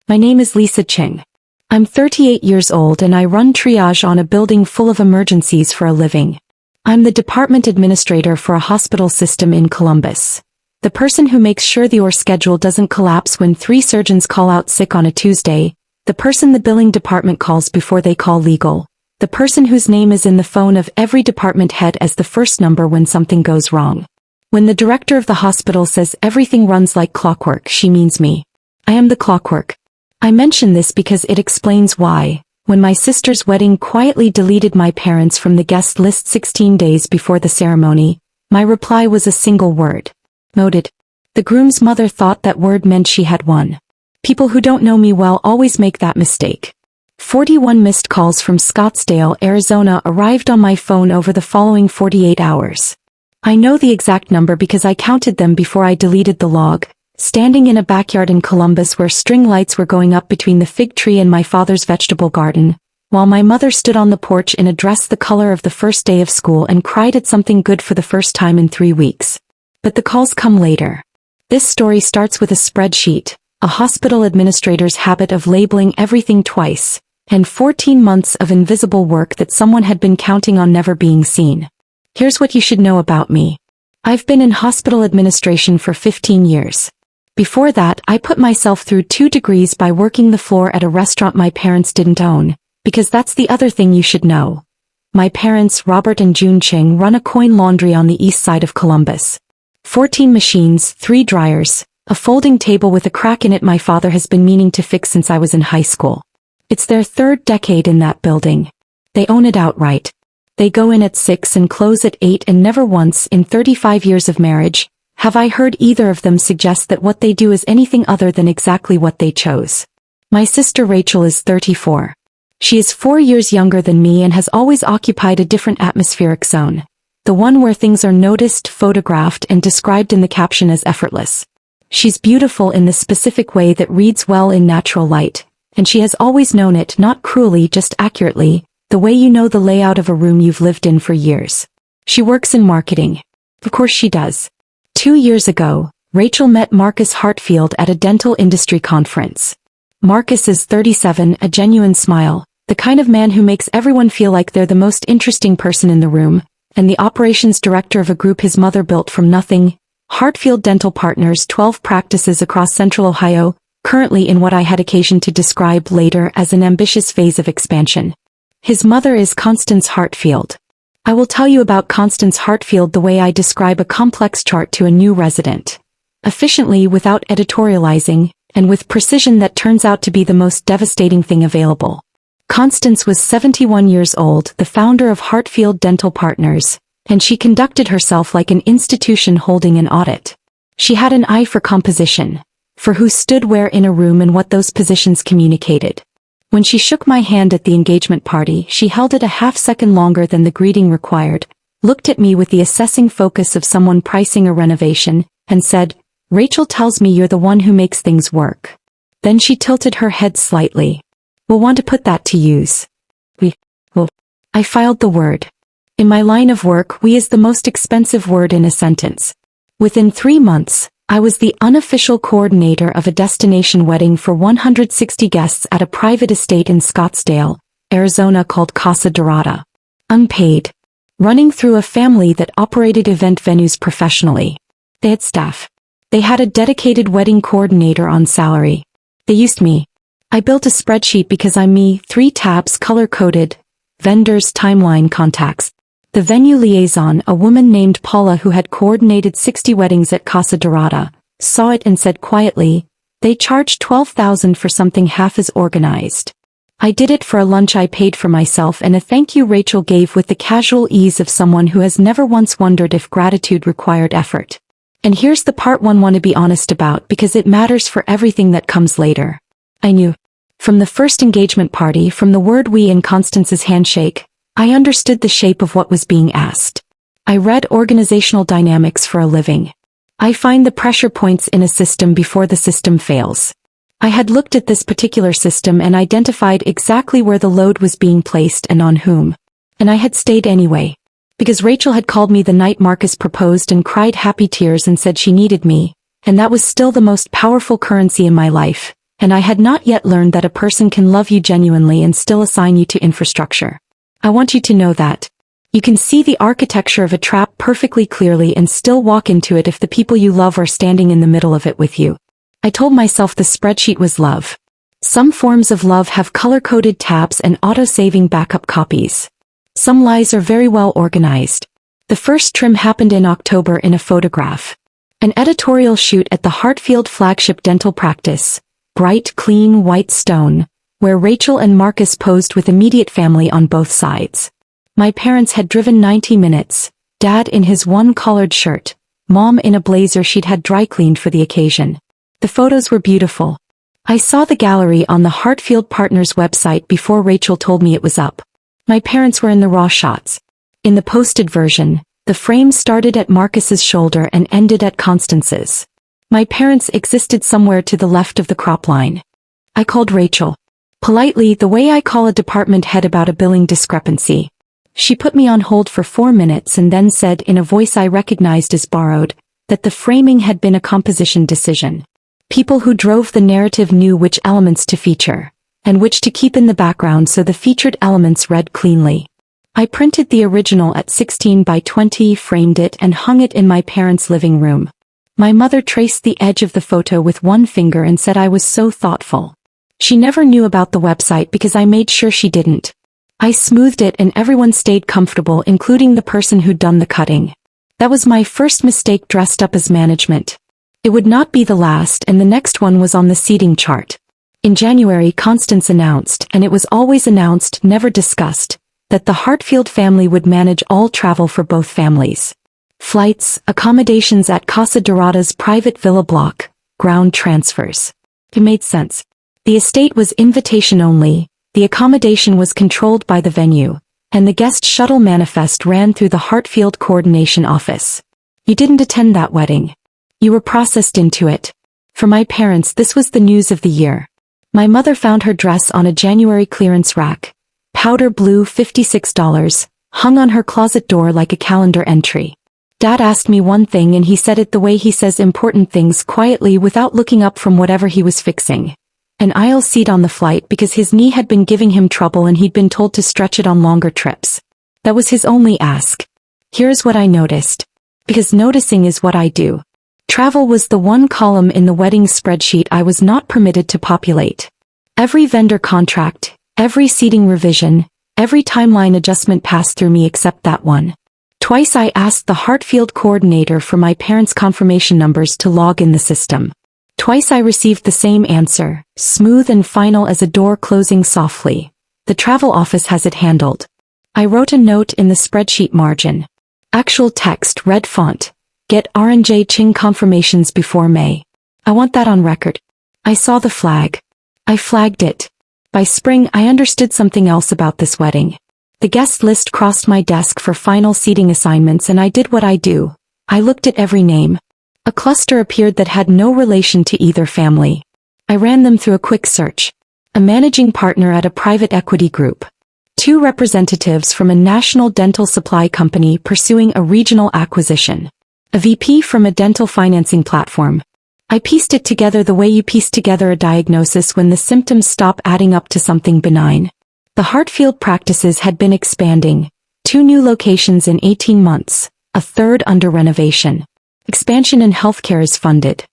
My name is Lisa Ching. I'm 38 years old and I run triage on a building full of emergencies for a living. I'm the department administrator for a hospital system in Columbus. The person who makes sure the OR schedule doesn't collapse when 3 surgeons call out sick on a Tuesday, the person the billing department calls before they call legal, the person whose name is in the phone of every department head as the first number when something goes wrong. When the director of the hospital says everything runs like clockwork, she means me. I am the clockwork. I mention this because it explains why, when my sister's wedding quietly deleted my parents from the guest list 16 days before the ceremony, my reply was a single word. Noted. The groom's mother thought that word meant she had won. People who don't know me well always make that mistake. 41 missed calls from Scottsdale, Arizona arrived on my phone over the following 48 hours. I know the exact number because I counted them before I deleted the log, standing in a backyard in Columbus where string lights were going up between the fig tree and my father's vegetable garden, while my mother stood on the porch in a dress the color of the first day of school and cried at something good for the first time in 3 weeks. But the calls come later. This story starts with a spreadsheet, a hospital administrator's habit of labeling everything twice, and 14 months of invisible work that someone had been counting on never being seen. Here's what you should know about me. I've been in hospital administration for 15 years. Before that, I put myself through 2 degrees by working the floor at a restaurant my parents didn't own, because that's the other thing you should know. My parents, Robert and June Ching, run a coin laundry on the east side of Columbus. 14 machines, 3 dryers, a folding table with a crack in it my father has been meaning to fix since I was in high school. It's their 3rd decade in that building. They own it outright. They go in at 6 and close at 8, and never once in 35 years of marriage have I heard either of them suggest that what they do is anything other than exactly what they chose. My sister Rachel is 34. She is 4 years younger than me and has always occupied a different atmospheric zone. The one where things are noticed, photographed, and described in the caption as effortless. She's beautiful in the specific way that reads well in natural light, and she has always known it, not cruelly, just accurately, the way you know the layout of a room you've lived in for years. She works in marketing. Of course she does. 2 years ago, Rachel met Marcus Hartfield at a dental industry conference. Marcus is 37, a genuine smile, the kind of man who makes everyone feel like they're the most interesting person in the room, and the operations director of a group his mother built from nothing. Hartfield Dental Partners, 12 practices across Central Ohio, currently in what I had occasion to describe later as an ambitious phase of expansion. His mother is Constance Hartfield. I will tell you about Constance Hartfield the way I describe a complex chart to a new resident. Efficiently, without editorializing, and with precision that turns out to be the most devastating thing available. Constance was 71 years old, the founder of Hartfield Dental Partners, and she conducted herself like an institution holding an audit. She had an eye for composition, for who stood where in a room and what those positions communicated. When she shook my hand at the engagement party, she held it a half-second longer than the greeting required, looked at me with the assessing focus of someone pricing a renovation, and said, "Rachel tells me you're the one who makes things work." Then she tilted her head slightly. "We'll want to put that to use." Well, I filed the word. In my line of work, we is the most expensive word in a sentence. Within 3 months, I was the unofficial coordinator of a destination wedding for 160 guests at a private estate in Scottsdale, Arizona called Casa Dorada. Unpaid. Running through a family that operated event venues professionally. They had staff. They had a dedicated wedding coordinator on salary. They used me. I built a spreadsheet because I'm me, 3 tabs color-coded, vendors, timeline, contacts. The venue liaison, a woman named Paula who had coordinated 60 weddings at Casa Dorada, saw it and said quietly, "They charged $12,000 for something half as organized." I did it for a lunch I paid for myself and a thank you Rachel gave with the casual ease of someone who has never once wondered if gratitude required effort. And here's the part one want to be honest about because it matters for everything that comes later. I knew. From the first engagement party, from the word we in Constance's handshake, I understood the shape of what was being asked. I read organizational dynamics for a living. I find the pressure points in a system before the system fails. I had looked at this particular system and identified exactly where the load was being placed and on whom. And I had stayed anyway. Because Rachel had called me the night Marcus proposed and cried happy tears and said she needed me, and that was still the most powerful currency in my life. and I had not yet learned that a person can love you genuinely and still assign you to infrastructure. I want you to know that. You can see the architecture of a trap perfectly clearly and still walk into it if the people you love are standing in the middle of it with you. I told myself the spreadsheet was love. Some forms of love have color-coded tabs and auto-saving backup copies. Some lies are very well organized. The first trim happened in October in a photograph. An editorial shoot at the Hartfield flagship dental practice, bright, clean, white stone, where Rachel and Marcus posed with immediate family on both sides. My parents had driven 90 minutes, Dad in his one-collared shirt, Mom in a blazer she'd had dry cleaned for the occasion. The photos were beautiful. I saw the gallery on the Hartfield Partners website before Rachel told me it was up. My parents were in the raw shots. In the posted version, the frame started at Marcus's shoulder and ended at Constance's. My parents existed somewhere to the left of the crop line. I called Rachel. Politely, the way I call a department head about a billing discrepancy. She put me on hold for 4 minutes and then said in a voice I recognized as borrowed, that the framing had been a composition decision. People who drove the narrative knew which elements to feature, and which to keep in the background so the featured elements read cleanly. I printed the original at 16 by 20, framed it and hung it in my parents' living room. My mother traced the edge of the photo with one finger and said I was so thoughtful. She never knew about the website because I made sure she didn't. I smoothed it and everyone stayed comfortable, including the person who'd done the cutting. That was my first mistake dressed up as management. It would not be the last, and the next one was on the seating chart. In January, Constance announced, and it was always announced, never discussed, that the Hartfield family would manage all travel for both families. Flights, accommodations at Casa Dorada's private villa block, ground transfers. It made sense. The estate was invitation only, the accommodation was controlled by the venue, and the guest shuttle manifest ran through the Hartfield coordination office. You didn't attend that wedding. You were processed into it. For my parents, this was the news of the year. My mother found her dress on a January clearance rack. Powder blue, $56, hung on her closet door like a calendar entry. Dad asked me one thing and he said it the way he says important things, quietly without looking up from whatever he was fixing. An aisle seat on the flight because his knee had been giving him trouble and he'd been told to stretch it on longer trips. That was his only ask. Here's what I noticed. Because noticing is what I do. Travel was the one column in the wedding spreadsheet I was not permitted to populate. Every vendor contract, every seating revision, every timeline adjustment passed through me except that one. Twice I asked the Hartfield coordinator for my parents' confirmation numbers to log in the system. Twice I received the same answer, smooth and final as a door closing softly. The travel office has it handled. I wrote a note in the spreadsheet margin. Actual text, red font. Get R&J Ching confirmations before May. I want that on record. I saw the flag. I flagged it. By spring I understood something else about this wedding. The guest list crossed my desk for final seating assignments and I did what I do. I looked at every name. A cluster appeared that had no relation to either family. I ran them through a quick search. A managing partner at a private equity group. 2 representatives from a national dental supply company pursuing a regional acquisition. A VP from a dental financing platform. I pieced it together the way you piece together a diagnosis when the symptoms stop adding up to something benign. The Hartfield practices had been expanding. 2 new locations in 18 months, a 3rd under renovation. Expansion in healthcare is funded.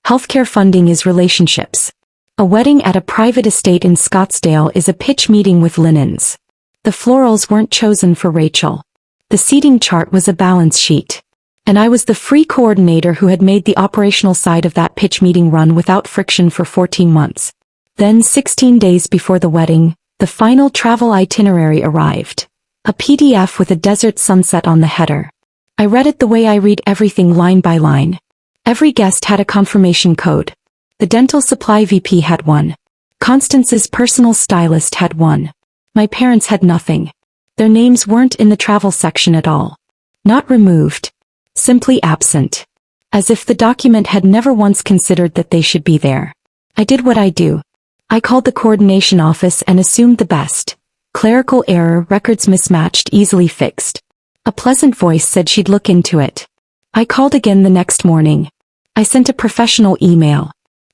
Healthcare funding is relationships. A wedding at a private estate in Scottsdale is a pitch meeting with linens. The florals weren't chosen for Rachel. The seating chart was a balance sheet. And I was the free coordinator who had made the operational side of that pitch meeting run without friction for 14 months. Then 16 days before the wedding, the final travel itinerary arrived. A PDF with a desert sunset on the header. I read it the way I read everything, line by line. Every guest had a confirmation code. The dental supply VP had one. Constance's personal stylist had one. My parents had nothing. Their names weren't in the travel section at all. Not removed. Simply absent. As if the document had never once considered that they should be there. I did what I do. I called the coordination office and assumed the best. Clerical error, records mismatched, easily fixed. A pleasant voice said she'd look into it. I called again the next morning. I sent a professional email.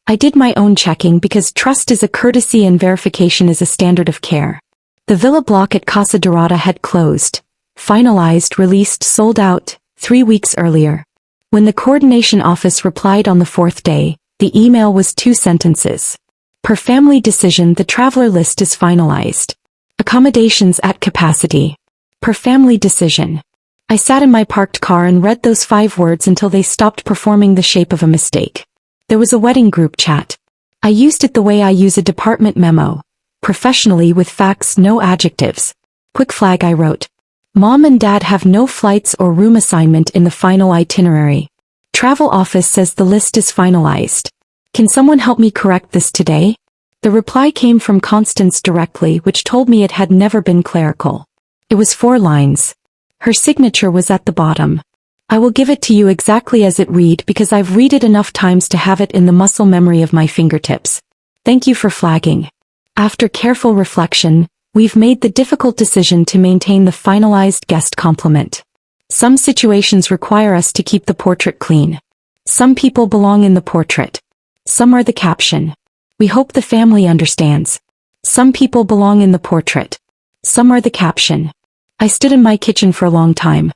I did my own checking because trust is a courtesy and verification is a standard of care. The villa block at Casa Dorada had closed. Finalized, released, sold out, 3 weeks earlier. When the coordination office replied on the 4th day, the email was 2 sentences. Per family decision, the traveler list is finalized. Accommodations at capacity. Per family decision. I sat in my parked car and read those 5 words until they stopped performing the shape of a mistake. There was a wedding group chat. I used it the way I use a department memo. Professionally with facts, no adjectives. Quick flag, I wrote. Mom and Dad have no flights or room assignment in the final itinerary. Travel office says the list is finalized. Can someone help me correct this today? The reply came from Constance directly, which told me it had never been clerical. It was 4 lines. Her signature was at the bottom. I will give it to you exactly as it read because I've read it enough times to have it in the muscle memory of my fingertips. Thank you for flagging. After careful reflection, we've made the difficult decision to maintain the finalized guest complement. Some situations require us to keep the portrait clean. Some people belong in the portrait. Some are the caption. We hope the family understands. Some people belong in the portrait. Some are the caption. I stood in my kitchen for a long time.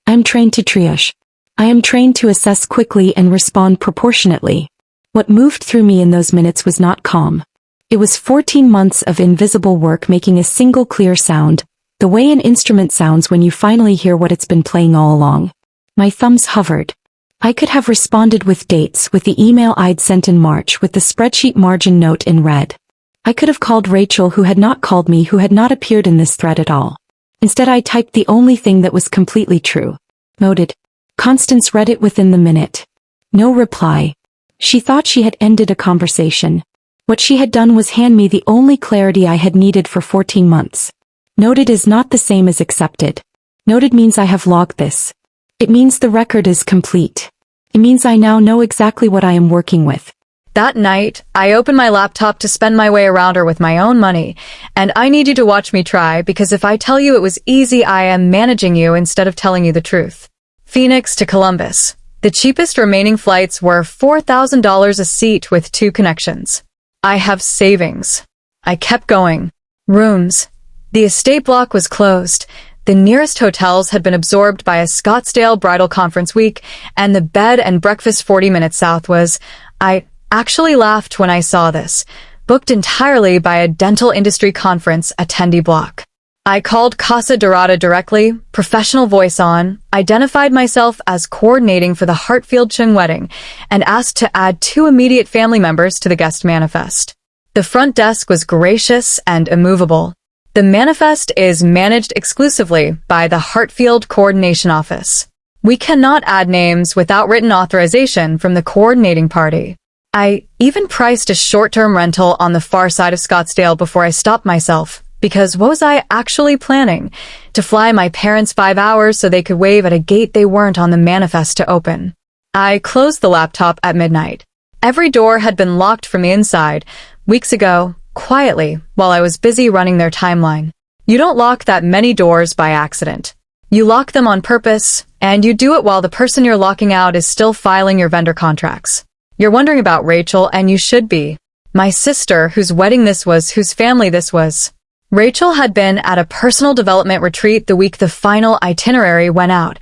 I am trained to triage. I am trained to assess quickly and respond proportionately. What moved through me in those minutes was not calm. It was 14 months of invisible work making a single clear sound, the way an instrument sounds when you finally hear what it's been playing all along. My thumbs hovered. I could have responded with dates, with the email I'd sent in March, with the spreadsheet margin note in red. I could have called Rachel, who had not called me, who had not appeared in this thread at all. Instead I typed the only thing that was completely true. Noted. Constance read it within the minute. No reply. She thought she had ended a conversation. What she had done was hand me the only clarity I had needed for 14 months. Noted is not the same as accepted. Noted means I have logged this. It means the record is complete. It means I now know exactly what I am working with. That night, I opened my laptop to spend my way around her with my own money, and I need you to watch me try because if I tell you it was easy, I am managing you instead of telling you the truth. Phoenix to Columbus. The cheapest remaining flights were $4,000 a seat with 2 connections. I have savings. I kept going. Rooms. The estate block was closed. The nearest hotels had been absorbed by a Scottsdale bridal conference week, and the bed and breakfast 40 minutes south was, I actually laughed when I saw this, booked entirely by a dental industry conference attendee block. I called Casa Dorada directly, professional voice on, identified myself as coordinating for the Hartfield-Chung wedding, and asked to add 2 immediate family members to the guest manifest. The front desk was gracious and immovable. The manifest is managed exclusively by the Hartfield Coordination Office. We cannot add names without written authorization from the coordinating party. I even priced a short-term rental on the far side of Scottsdale before I stopped myself, because what was I actually planning? To fly my parents 5 hours so they could wave at a gate they weren't on the manifest to open. I closed the laptop at midnight. Every door had been locked from the inside, weeks ago, quietly, while I was busy running their timeline. You don't lock that many doors by accident. You lock them on purpose, and you do it while the person you're locking out is still filing your vendor contracts. You're wondering about Rachel, and you should be. My sister, whose wedding this was, whose family this was. Rachel had been at a personal development retreat the week the final itinerary went out,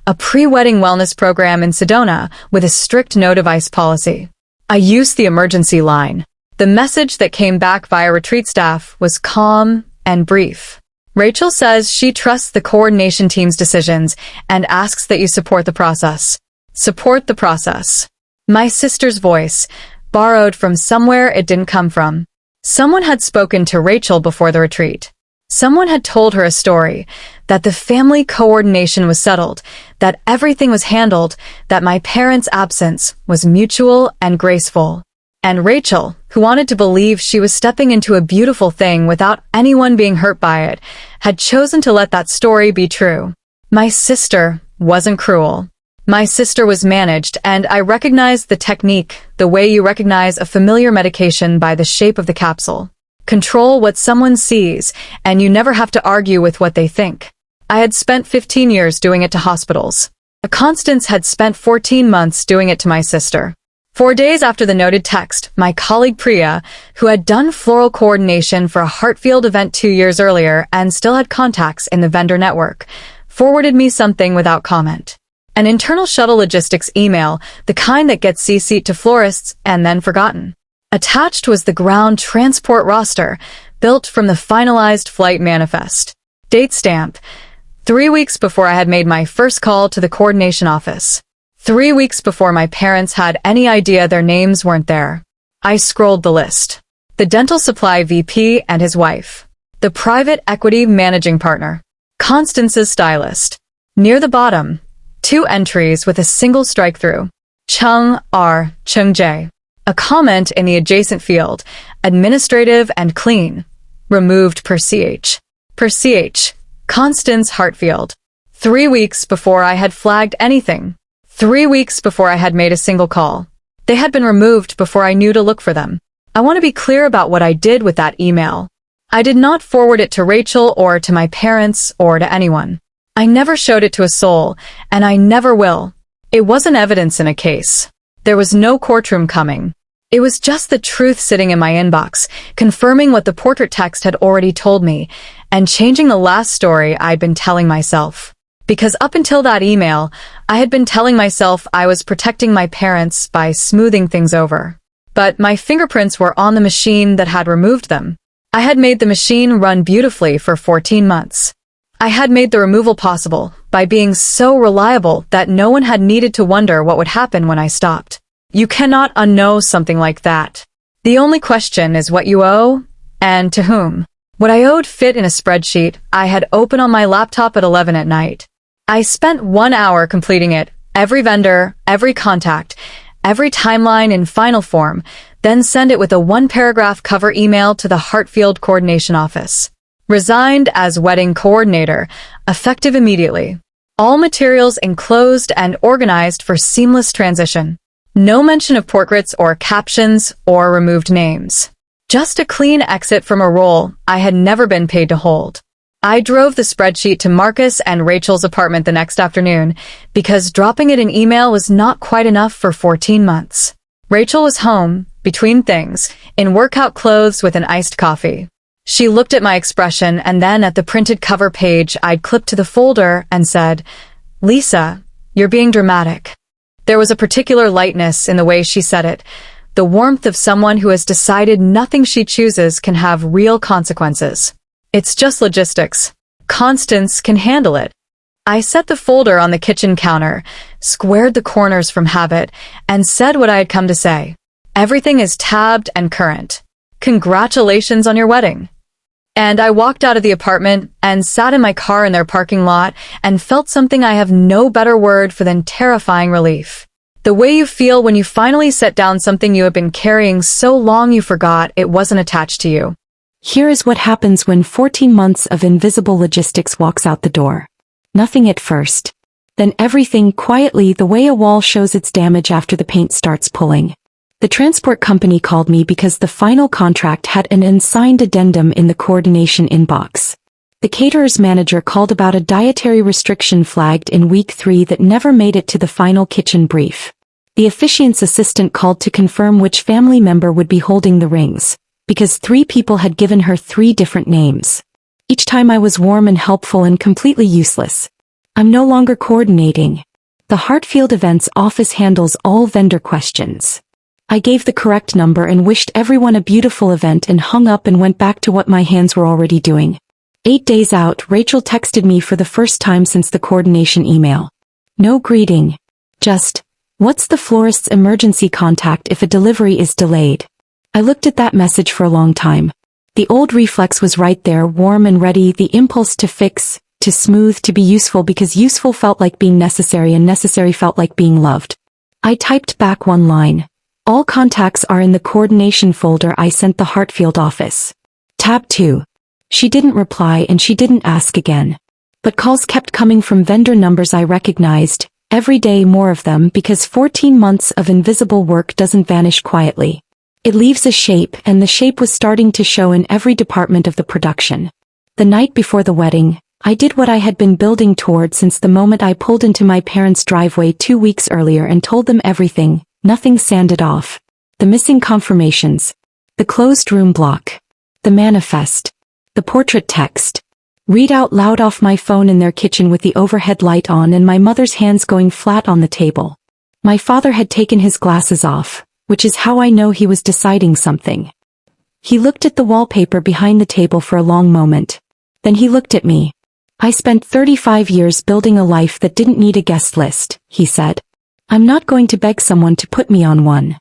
a pre-wedding wellness program in Sedona with a strict no device policy. I used the emergency line. The message that came back via retreat staff was calm and brief. Rachel says she trusts the coordination team's decisions and asks that you support the process. Support the process. My sister's voice, borrowed from somewhere it didn't come from. Someone had spoken to Rachel before the retreat. Someone had told her a story, that the family coordination was settled, that everything was handled, that my parents' absence was mutual and graceful. And Rachel, who wanted to believe she was stepping into a beautiful thing without anyone being hurt by it, had chosen to let that story be true. My sister wasn't cruel. My sister was managed, and I recognized the technique, the way you recognize a familiar medication by the shape of the capsule. Control what someone sees, and you never have to argue with what they think. I had spent 15 years doing it to hospitals. Constance had spent 14 months doing it to my sister. 4 days after the noted text, my colleague Priya, who had done floral coordination for a Hartfield event 2 years earlier and still had contacts in the vendor network, forwarded me something without comment. An internal shuttle logistics email, the kind that gets CC'd to florists and then forgotten. Attached was the ground transport roster, built from the finalized flight manifest. Date stamp: 3 weeks before I had made my first call to the coordination office. 3 weeks before my parents had any idea their names weren't there. I scrolled the list. The dental supply VP and his wife. The private equity managing partner. Constance's stylist. Near the bottom, 2 entries with a single strike-through. Chung R. Chung J. A comment in the adjacent field, administrative and clean. Removed per CH. Per CH. Constance Hartfield. 3 weeks before I had flagged anything. 3 weeks before I had made a single call. They had been removed before I knew to look for them. I want to be clear about what I did with that email. I did not forward it to Rachel or to my parents or to anyone. I never showed it to a soul, and I never will. It wasn't evidence in a case. There was no courtroom coming. It was just the truth sitting in my inbox, confirming what the portrait text had already told me, and changing the last story I'd been telling myself. Because up until that email, I had been telling myself I was protecting my parents by smoothing things over. But my fingerprints were on the machine that had removed them. I had made the machine run beautifully for 14 months. I had made the removal possible by being so reliable that no one had needed to wonder what would happen when I stopped. You cannot unknow something like that. The only question is what you owe, and to whom. What I owed fit in a spreadsheet I had open on my laptop at 11 at night. I spent 1 hour completing it, every vendor, every contact, every timeline in final form, then send it with a 1-paragraph cover email to the Hartfield coordination office. Resigned as wedding coordinator, effective immediately. All materials enclosed and organized for seamless transition. No mention of portraits or captions or removed names. Just a clean exit from a role I had never been paid to hold. I drove the spreadsheet to Marcus and Rachel's apartment the next afternoon because dropping it in email was not quite enough for 14 months. Rachel was home, between things, in workout clothes with an iced coffee. She looked at my expression and then at the printed cover page I'd clipped to the folder and said, "Lisa, you're being dramatic." There was a particular lightness in the way she said it, the warmth of someone who has decided nothing she chooses can have real consequences. It's just logistics. Constance can handle it. I set the folder on the kitchen counter, squared the corners from habit, and said what I had come to say. Everything is tabbed and current. Congratulations on your wedding. And I walked out of the apartment and sat in my car in their parking lot and felt something I have no better word for than terrifying relief. The way you feel when you finally set down something you have been carrying so long you forgot it wasn't attached to you. Here is what happens when 14 months of invisible logistics walks out the door. Nothing at first. Then everything quietly, the way a wall shows its damage after the paint starts pulling. The transport company called me because the final contract had an unsigned addendum in the coordination inbox. The caterer's manager called about a dietary restriction flagged in week 3 that never made it to the final kitchen brief. The officiant's assistant called to confirm which family member would be holding the rings, because 3 people had given her 3 different names. Each time I was warm and helpful and completely useless. I'm no longer coordinating. The Hartfield Events office handles all vendor questions. I gave the correct number and wished everyone a beautiful event and hung up and went back to what my hands were already doing. 8 days out, Rachel texted me for the first time since the coordination email. No greeting. Just, "What's the florist's emergency contact if a delivery is delayed?" I looked at that message for a long time. The old reflex was right there, warm and ready, the impulse to fix, to smooth, to be useful, because useful felt like being necessary and necessary felt like being loved. I typed back 1 line. "All contacts are in the coordination folder I sent the Hartfield office. Tab 2. She didn't reply and she didn't ask again. But calls kept coming from vendor numbers I recognized, every day more of them, because 14 months of invisible work doesn't vanish quietly. It leaves a shape, and the shape was starting to show in every department of the production. The night before the wedding, I did what I had been building toward since the moment I pulled into my parents' driveway 2 weeks earlier and told them everything, Nothing sanded off. The missing confirmations. The closed room block. The manifest. The portrait text. Read out loud off my phone in their kitchen with the overhead light on and my mother's hands going flat on the table. My father had taken his glasses off, which is how I know he was deciding something. He looked at the wallpaper behind the table for a long moment. Then he looked at me. I spent 35 years building a life that didn't need a guest list, he said. I'm not going to beg someone to put me on one.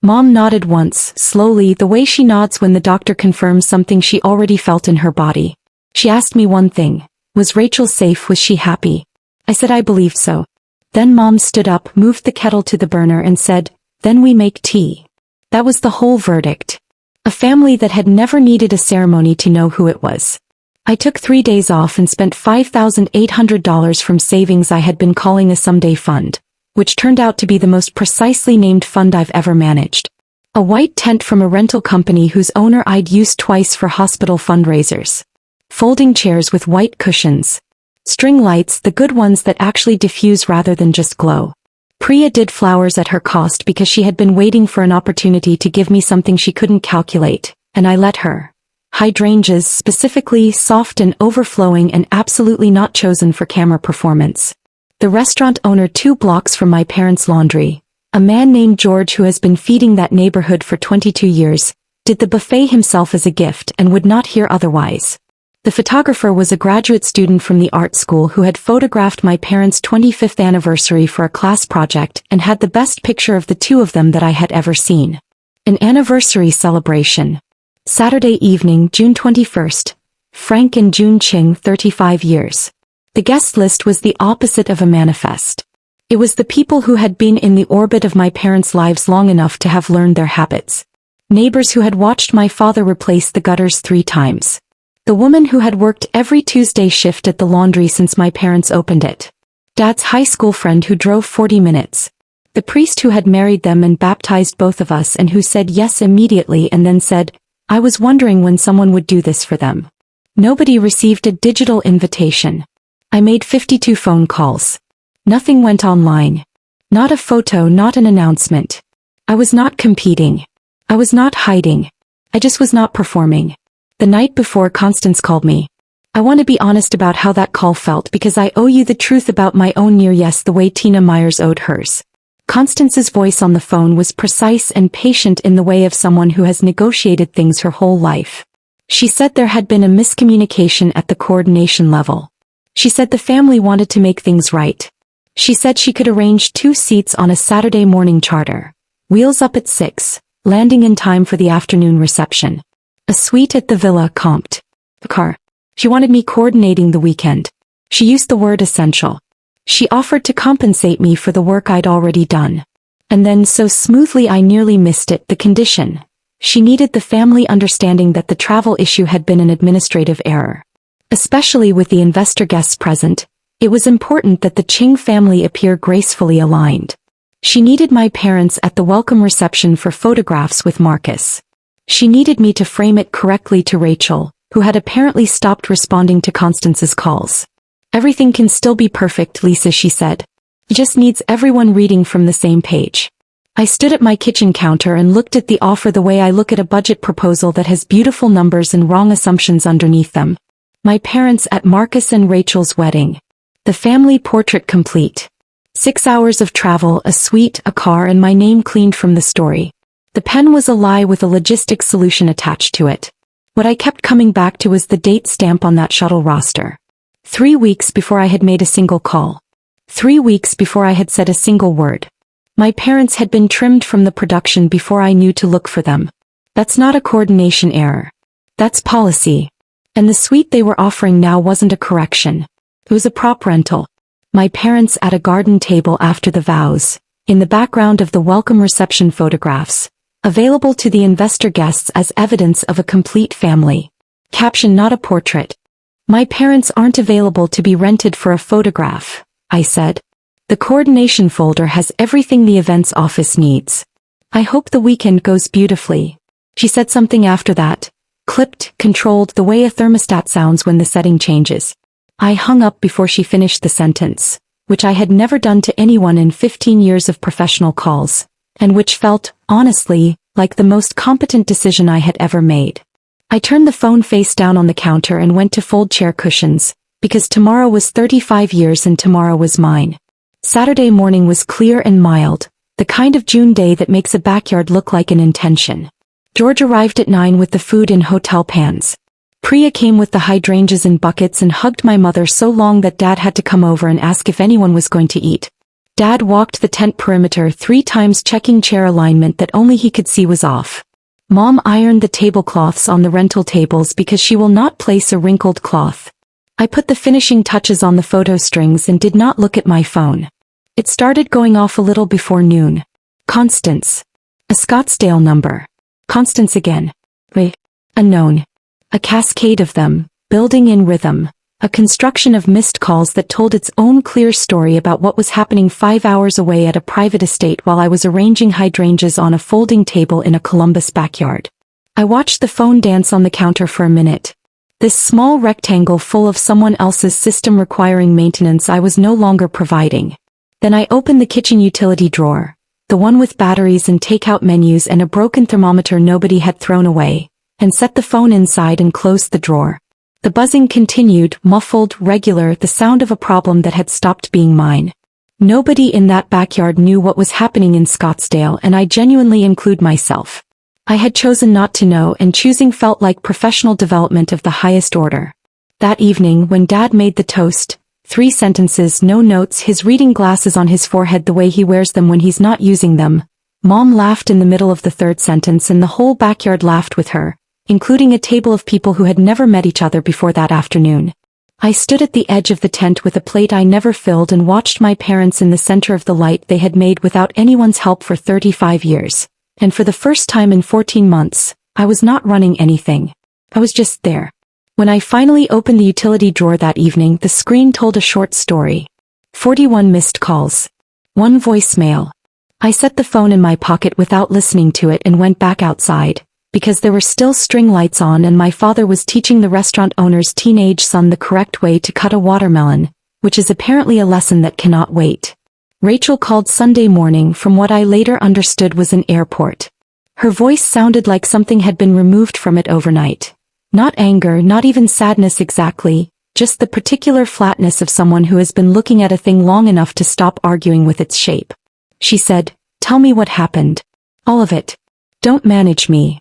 Mom nodded once, slowly, the way she nods when the doctor confirms something she already felt in her body. She asked me one thing. Was Rachel safe? Was she happy? I said I believed so. Then Mom stood up, moved the kettle to the burner and said, "Then we make tea." That was the whole verdict. A family that had never needed a ceremony to know who it was. I took 3 days off and spent $5,800 from savings I had been calling a someday fund, which turned out to be the most precisely named fund I've ever managed. A white tent from a rental company whose owner I'd used twice for hospital fundraisers. Folding chairs with white cushions. String lights, the good ones that actually diffuse rather than just glow. Priya did flowers at her cost because she had been waiting for an opportunity to give me something she couldn't calculate, and I let her. Hydrangeas, specifically, soft and overflowing and absolutely not chosen for camera performance. The restaurant owner 2 blocks from my parents' laundry, a man named George who has been feeding that neighborhood for 22 years, did the buffet himself as a gift and would not hear otherwise. The photographer was a graduate student from the art school who had photographed my parents' 25th anniversary for a class project and had the best picture of the 2 of them that I had ever seen. An anniversary celebration. Saturday evening, June 21st. Frank and June Ching, 35 years. The guest list was the opposite of a manifest. It was the people who had been in the orbit of my parents' lives long enough to have learned their habits. Neighbors who had watched my father replace the gutters 3 times. The woman who had worked every Tuesday shift at the laundry since my parents opened it. Dad's high school friend who drove 40 minutes. The priest who had married them and baptized both of us and who said yes immediately and then said, "I was wondering when someone would do this for them." Nobody received a digital invitation. I made 52 phone calls. Nothing went online. Not a photo, not an announcement. I was not competing. I was not hiding. I just was not performing. The night before, Constance called me. I want to be honest about how that call felt because I owe you the truth about my own near yes the way Tina Myers owed hers. Constance's voice on the phone was precise and patient in the way of someone who has negotiated things her whole life. She said there had been a miscommunication at the coordination level. She said the family wanted to make things right. She said she could arrange 2 seats on a Saturday morning charter. Wheels up at 6, landing in time for the afternoon reception. A suite at the villa comped. The car. She wanted me coordinating the weekend. She used the word essential. She offered to compensate me for the work I'd already done. And then so smoothly I nearly missed it, the condition. She needed the family understanding that the travel issue had been an administrative error. Especially with the investor guests present, it was important that the Ching family appear gracefully aligned. She needed my parents at the welcome reception for photographs with Marcus. She needed me to frame it correctly to Rachel, who had apparently stopped responding to Constance's calls. Everything can still be perfect, Lisa, she said. It just needs everyone reading from the same page. I stood at my kitchen counter and looked at the offer the way I look at a budget proposal that has beautiful numbers and wrong assumptions underneath them. My parents at Marcus and Rachel's wedding. The family portrait complete. 6 hours of travel, a suite, a car, and my name cleaned from the story. The pen was a lie with a logistics solution attached to it. What I kept coming back to was the date stamp on that shuttle roster. 3 weeks before I had made a single call. 3 weeks before I had said a single word. My parents had been trimmed from the production before I knew to look for them. That's not a coordination error. That's policy. And the suite they were offering now wasn't a correction. It was a prop rental. My parents at a garden table after the vows, in the background of the welcome reception photographs, available to the investor guests as evidence of a complete family. Caption: not a portrait. My parents aren't available to be rented for a photograph, I said. The coordination folder has everything the events office needs. I hope the weekend goes beautifully. She said something after that, clipped, controlled, the way a thermostat sounds when the setting changes. I hung up before she finished the sentence, which I had never done to anyone in 15 years of professional calls, and which felt, honestly, like the most competent decision I had ever made. I turned the phone face down on the counter and went to fold chair cushions, because tomorrow was 35 years and tomorrow was mine. Saturday morning was clear and mild, the kind of June day that makes a backyard look like an intention. George arrived at 9 with the food in hotel pans. Priya came with the hydrangeas in buckets and hugged my mother so long that Dad had to come over and ask if anyone was going to eat. Dad walked the tent perimeter 3 times checking chair alignment that only he could see was off. Mom ironed the tablecloths on the rental tables because she will not place a wrinkled cloth. I put the finishing touches on the photo strings and did not look at my phone. It started going off a little before noon. Constance. A Scottsdale number. Constance again. Wait. Unknown. A cascade of them, building in rhythm. A construction of missed calls that told its own clear story about what was happening 5 hours away at a private estate while I was arranging hydrangeas on a folding table in a Columbus backyard. I watched the phone dance on the counter for a minute. This small rectangle full of someone else's system requiring maintenance I was no longer providing. Then I opened the kitchen utility drawer, the one with batteries and takeout menus and a broken thermometer nobody had thrown away, and set the phone inside and closed the drawer. The buzzing continued, muffled, regular, the sound of a problem that had stopped being mine. Nobody in that backyard knew what was happening in Scottsdale, and I genuinely include myself. I had chosen not to know, and choosing felt like professional development of the highest order. That evening, when Dad made the toast, 3 sentences, no notes, his reading glasses on his forehead the way he wears them when he's not using them, Mom laughed in the middle of the 3rd sentence and the whole backyard laughed with her, including a table of people who had never met each other before that afternoon. I stood at the edge of the tent with a plate I never filled and watched my parents in the center of the light they had made without anyone's help for 35 years. And for the first time in 14 months, I was not running anything. I was just there. When I finally opened the utility drawer that evening, the screen told a short story. 41 missed calls. 1 voicemail. I set the phone in my pocket without listening to it and went back outside, because there were still string lights on and my father was teaching the restaurant owner's teenage son the correct way to cut a watermelon, which is apparently a lesson that cannot wait. Rachel called Sunday morning from what I later understood was an airport. Her voice sounded like something had been removed from it overnight. Not anger, not even sadness exactly, just the particular flatness of someone who has been looking at a thing long enough to stop arguing with its shape. She said, "Tell me what happened. All of it. Don't manage me."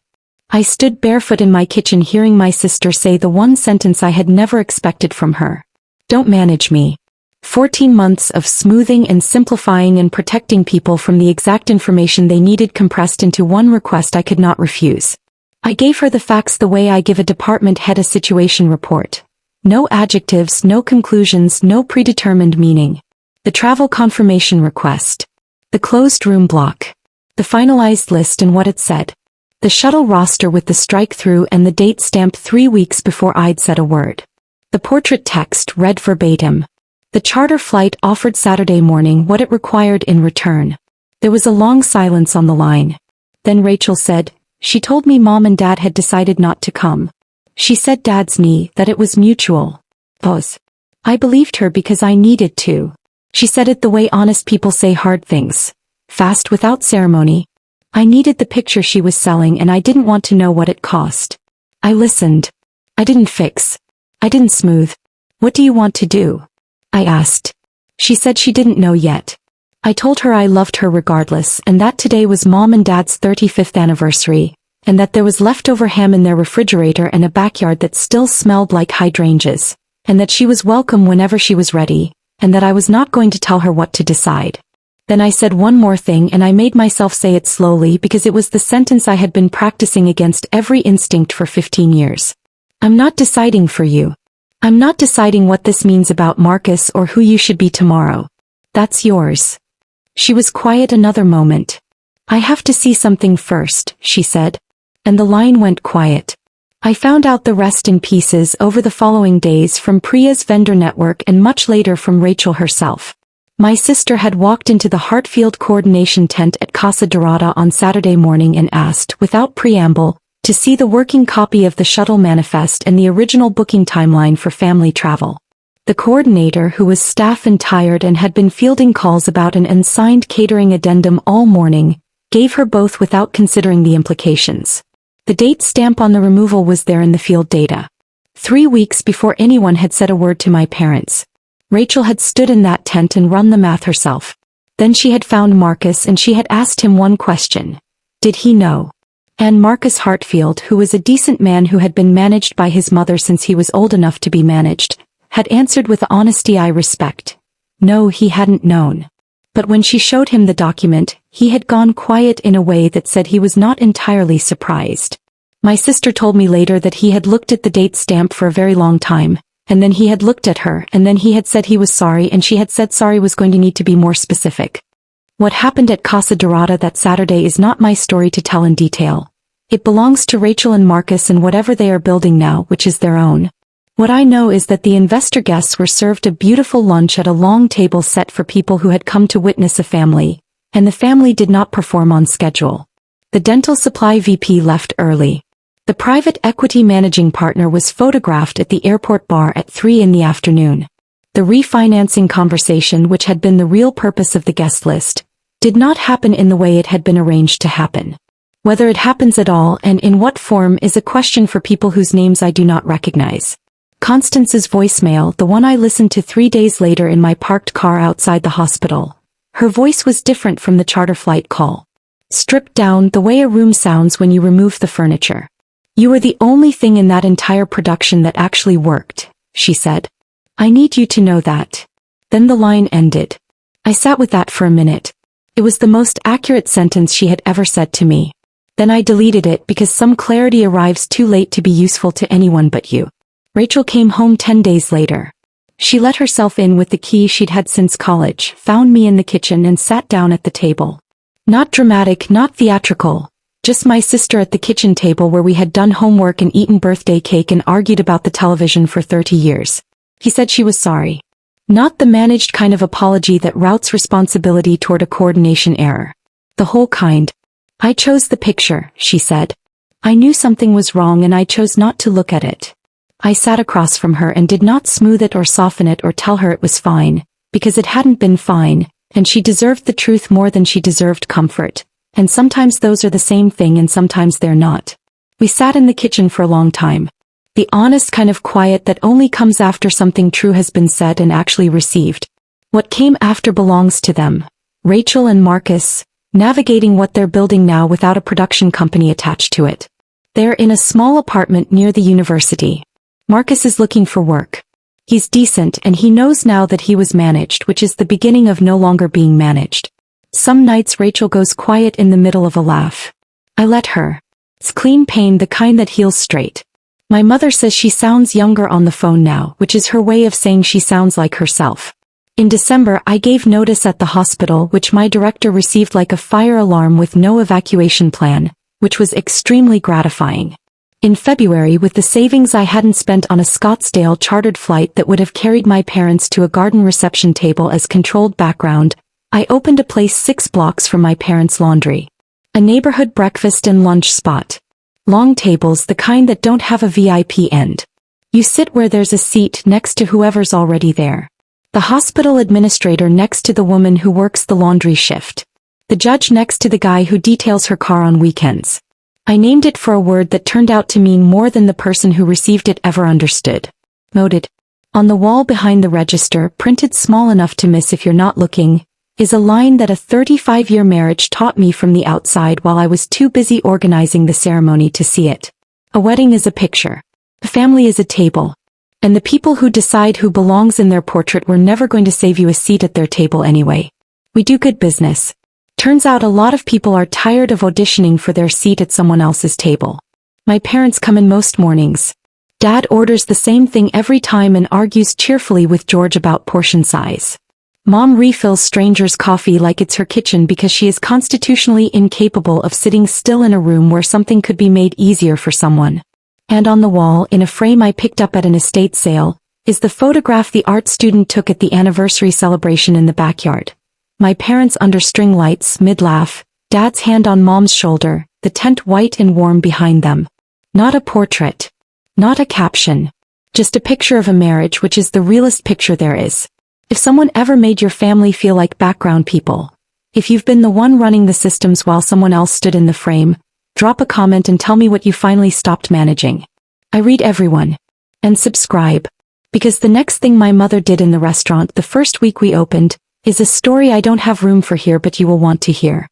I stood barefoot in my kitchen hearing my sister say the one sentence I had never expected from her. Don't manage me. 14 months of smoothing and simplifying and protecting people from the exact information they needed compressed into one request I could not refuse. I gave her the facts the way I give a department head a situation report. No adjectives, no conclusions, no predetermined meaning. The travel confirmation request. The closed room block. The finalized list and what it said. The shuttle roster with the strike-through and the date stamped 3 weeks before I'd said a word. The portrait text read verbatim. The charter flight offered Saturday morning what it required in return. There was a long silence on the line. Then Rachel said, "She told me Mom and Dad had decided not to come. She said Dad's knee, that it was mutual." Pause. I believed her because I needed to. She said it the way honest people say hard things. Fast without ceremony. I needed the picture she was selling and I didn't want to know what it cost. I listened. I didn't fix. I didn't smooth. "What do you want to do?" I asked. She said she didn't know yet. I told her I loved her regardless and that today was Mom and Dad's 35th anniversary, and that there was leftover ham in their refrigerator and a backyard that still smelled like hydrangeas, and that she was welcome whenever she was ready, and that I was not going to tell her what to decide. Then I said one more thing and I made myself say it slowly because it was the sentence I had been practicing against every instinct for 15 years. I'm not deciding for you. I'm not deciding what this means about Marcus or who you should be tomorrow. That's yours. She was quiet another moment. I have to see something first, she said. And the line went quiet. I found out the rest in pieces over the following days from Priya's vendor network and much later from Rachel herself. My sister had walked into the Hartfield coordination tent at Casa Dorada on Saturday morning and asked, without preamble, to see the working copy of the shuttle manifest and the original booking timeline for family travel. The coordinator, who was staff and tired and had been fielding calls about an unsigned catering addendum all morning, Gave her both without considering the implications. The date stamp on the removal was there in the field data. 3 weeks before anyone had said a word to my parents. Rachel had stood in that tent and run the math herself. Then she had found Marcus and she had asked him one question. Did he know? And Marcus Hartfield, who was a decent man who had been managed by his mother since he was old enough to be managed, had answered with the honesty I respect. No, he hadn't known. But when she showed him the document, he had gone quiet in a way that said he was not entirely surprised. My sister told me later that he had looked at the date stamp for a very long time, and then he had looked at her, and then he had said he was sorry, and she had said sorry was going to need to be more specific. What happened at Casa Dorada that Saturday is not my story to tell in detail. It belongs to Rachel and Marcus and whatever they are building now, which is their own. What I know is that the investor guests were served a beautiful lunch at a long table set for people who had come to witness a family, and the family did not perform on schedule. The dental supply VP left early. The private equity managing partner was photographed at the airport bar at 3 in the afternoon. The refinancing conversation, which had been the real purpose of the guest list, did not happen in the way it had been arranged to happen. Whether it happens at all and in what form is a question for people whose names I do not recognize. Constance's voicemail, the one I listened to 3 days later in my parked car outside the hospital. Her voice was different from the charter flight call. Stripped down, the way a room sounds when you remove the furniture. You were the only thing in that entire production that actually worked, she said. I need you to know that. Then the line ended. I sat with that for a minute. It was the most accurate sentence she had ever said to me. Then I deleted it because some clarity arrives too late to be useful to anyone but you. Rachel came home 10 days later. She let herself in with the key she'd had since college, found me in the kitchen and sat down at the table. Not dramatic, not theatrical. Just my sister at the kitchen table where we had done homework and eaten birthday cake and argued about the television for 30 years. He said she was sorry. Not the managed kind of apology that routes responsibility toward a coordination error. The whole kind. I chose the picture, she said. I knew something was wrong and I chose not to look at it. I sat across from her and did not smooth it or soften it or tell her it was fine, because it hadn't been fine, and she deserved the truth more than she deserved comfort, and sometimes those are the same thing and sometimes they're not. We sat in the kitchen for a long time. The honest kind of quiet that only comes after something true has been said and actually received. What came after belongs to them. Rachel and Marcus, navigating what they're building now without a production company attached to it. They're in a small apartment near the university. Marcus is looking for work. He's decent and he knows now that he was managed, which is the beginning of no longer being managed. Some nights Rachel goes quiet in the middle of a laugh. I let her. It's clean pain, the kind that heals straight. My mother says she sounds younger on the phone now, which is her way of saying she sounds like herself. In December I gave notice at the hospital, which my director received like a fire alarm with no evacuation plan, which was extremely gratifying. In February, with the savings I hadn't spent on a Scottsdale chartered flight that would have carried my parents to a garden reception table as controlled background, I opened a place 6 blocks from my parents' laundry. A neighborhood breakfast and lunch spot. Long tables, the kind that don't have a VIP end. You sit where there's a seat next to whoever's already there. The hospital administrator next to the woman who works the laundry shift. The judge next to the guy who details her car on weekends. I named it for a word that turned out to mean more than the person who received it ever understood. Noted. On the wall behind the register, printed small enough to miss if you're not looking, is a line that a 35-year marriage taught me from the outside while I was too busy organizing the ceremony to see it. A wedding is a picture. A family is a table. And the people who decide who belongs in their portrait were never going to save you a seat at their table anyway. We do good business. Turns out a lot of people are tired of auditioning for their seat at someone else's table. My parents come in most mornings. Dad orders the same thing every time and argues cheerfully with George about portion size. Mom refills strangers' coffee like it's her kitchen because she is constitutionally incapable of sitting still in a room where something could be made easier for someone. And on the wall, in a frame I picked up at an estate sale, is the photograph the art student took at the anniversary celebration in the backyard. My parents under string lights, mid-laugh, Dad's hand on Mom's shoulder, the tent white and warm behind them. Not a portrait. Not a caption. Just a picture of a marriage, which is the realest picture there is. If someone ever made your family feel like background people, If you've been the one running the systems while someone else stood in the frame, drop a comment and tell me what you finally stopped managing. I read everyone. And subscribe. Because the next thing my mother did in the restaurant the first week we opened is a story I don't have room for here but you will want to hear.